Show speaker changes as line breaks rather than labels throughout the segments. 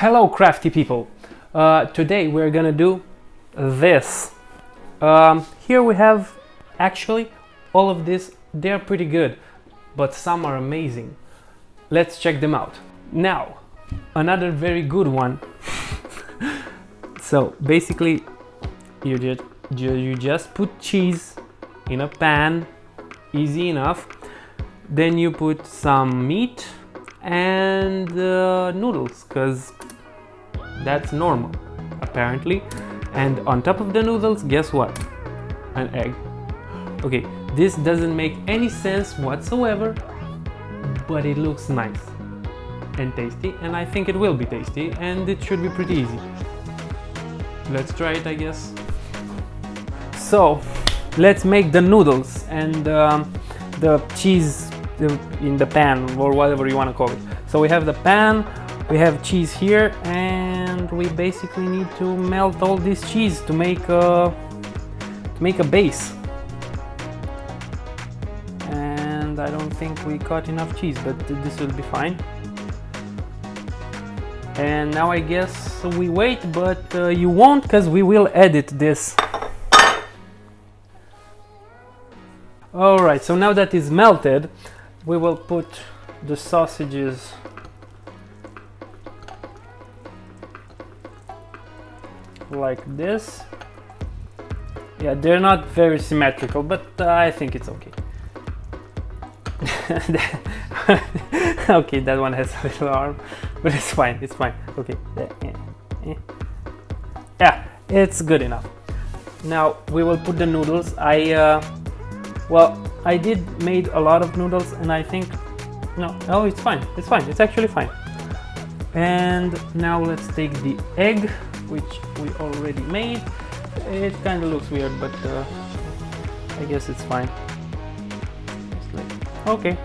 Hello crafty people. Today we're gonna do this. Here we have actually all of this. They're pretty good, but some are amazing. Let's check them out. Now, another very good one. So basically you just put cheese in a pan, easy enough. Then you put some meat and noodles, because that's normal apparently. And on top of the noodles, guess what? An egg. Okay, this doesn't make any sense whatsoever, but it looks nice and tasty, and I think it will be tasty, and it should be pretty easy. Let's try it, I guess. So let's make the noodles and the cheese in the pan, or whatever you want to call it. So we have the pan, we have cheese here, and we basically need to melt all this cheese to make a base. And I don't think we got enough cheese, but this will be fine. And now I guess we wait, but you won't, because we will edit this. Alright, so now that it's melted, we will put the sausages like this. Yeah, they're not very symmetrical, but I think it's okay. Okay, that one has a little arm, but it's fine, it's fine. Okay, yeah, it's good enough. Now we will put the noodles. I did made a lot of noodles, and I think no, it's fine, it's actually fine. And now let's take the egg, which we already made. It kind of looks weird, but I guess it's fine. Okay,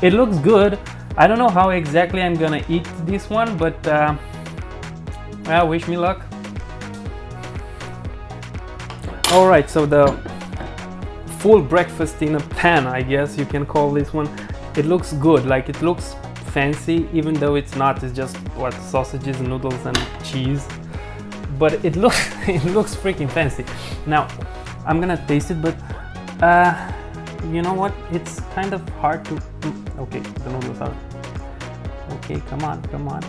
it looks good. I don't know how exactly I'm gonna eat this one, but well, wish me luck. Alright, so the full breakfast in a pan, I guess you can call this one. It looks good, like it looks fancy, even though it's not. It's just what, sausages, noodles and cheese, but it looks it looks freaking fancy. Now I'm gonna taste it, but you know what, it's kind of hard to okay, the noodles are okay. Come on.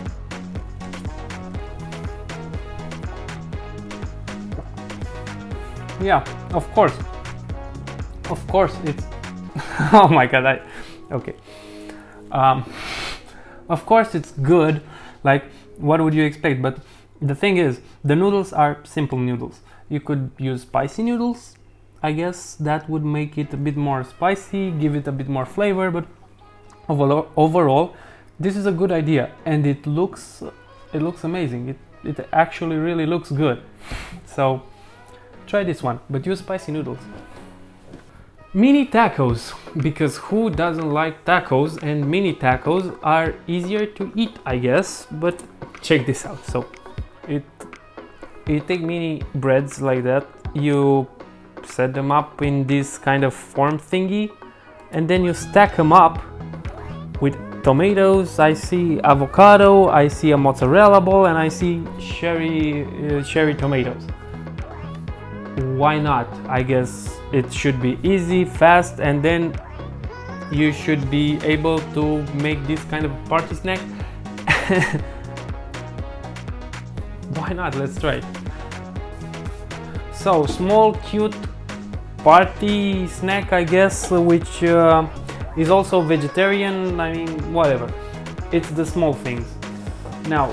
Yeah, of course it's oh my god, okay. Of course it's good, like what would you expect? But the thing is, the noodles are simple noodles. You could use spicy noodles, I guess that would make it a bit more spicy, give it a bit more flavor, but overall this is a good idea, and it looks amazing. It actually really looks good. So try this one, but use spicy noodles. Mini tacos, because who doesn't like tacos? And mini tacos are easier to eat, I guess. But check this out. So you take mini breads like that, you set them up in this kind of form thingy, and then you stack them up with tomatoes. I see avocado, I see a mozzarella ball, and I see cherry tomatoes. Why not? I guess it should be easy, fast, and then you should be able to make this kind of party snack. Why not? Let's try it. So, small cute party snack, I guess, which is also vegetarian. I mean, whatever, it's the small things. Now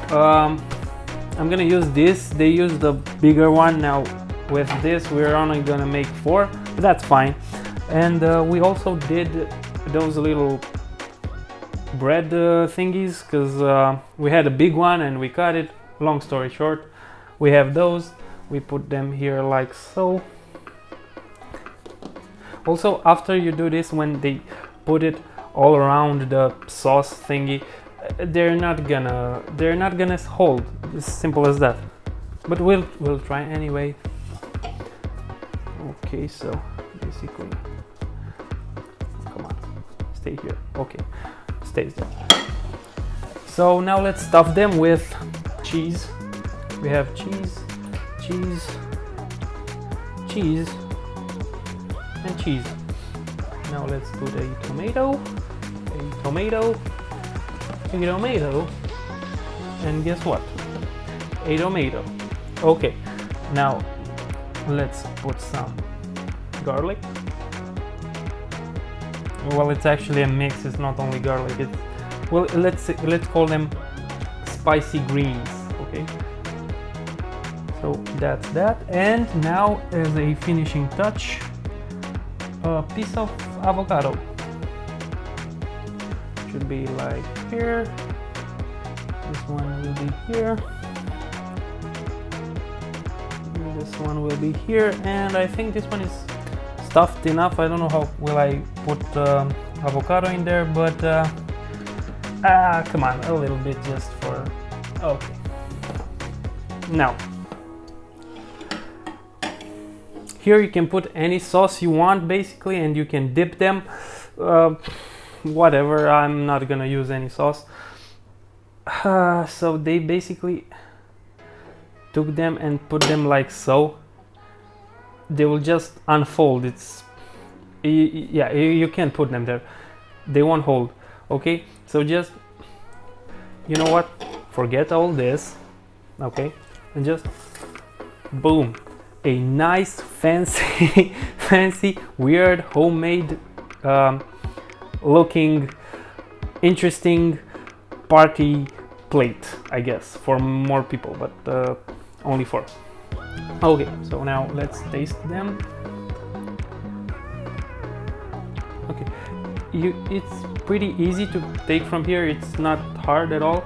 I'm gonna use this. They use the bigger one. Now with this we're only gonna make 4, but that's fine. And we also did those little bread thingies, because we had a big one and we cut it. Long story short, we have those. We put them here like so. Also, after you do this, when they put it all around the sauce thingy, they're not gonna hold. It's simple as that. But we'll try anyway. Okay, so basically, come on, stay here. Okay, stays there. So now let's stuff them with cheese. We have cheese, cheese, cheese, and cheese. Now let's put a tomato, and guess what? A tomato. Okay, now let's put some garlic. Well, it's actually a mix. It's not only garlic. It's, well, let's call them spicy greens. Okay. So that's that. And now, as a finishing touch, a piece of avocado. Should be like here. This one will be here. This one will be here, and I think this one is stuffed enough. I don't know how will I put avocado in there, but come on, a little bit just for. Okay. Now, here you can put any sauce you want basically, and you can dip them. Whatever. I'm not gonna use any sauce. So they basically took them and put them like so. They will just unfold. It's yeah, you can't put them there, they won't hold. Okay, so just, you know what, forget all this. Okay, and just boom, a nice fancy fancy weird homemade looking interesting party plate, I guess, for more people, but only 4. Okay, so now let's taste them. Okay, it's pretty easy to take from here. It's not hard at all.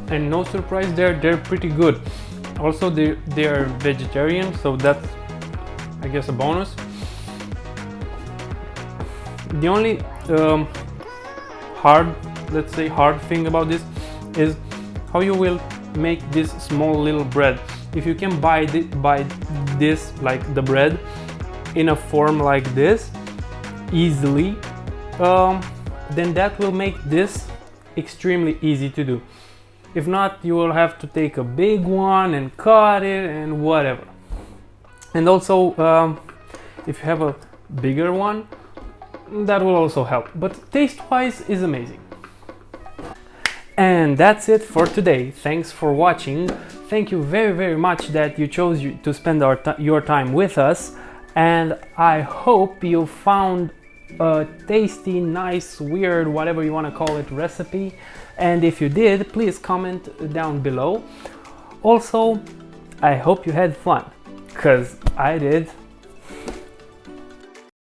And no surprise there, they're pretty good. Also, they are vegetarian, so that's, I guess, a bonus. The only hard thing about this is how you will make this small little bread. If you can buy this, like the bread, in a form like this easily, then that will make this extremely easy to do. If not, you will have to take a big one and cut it and whatever. And also, if you have a bigger one, that will also help. But taste-wise is amazing. And that's it for today. Thanks for watching. Thank you very, very much that you chose to spend your time with us. And I hope you found a tasty, nice, weird, whatever you want to call it, recipe. And if you did, please comment down below. Also, I hope you had fun, 'cause I did.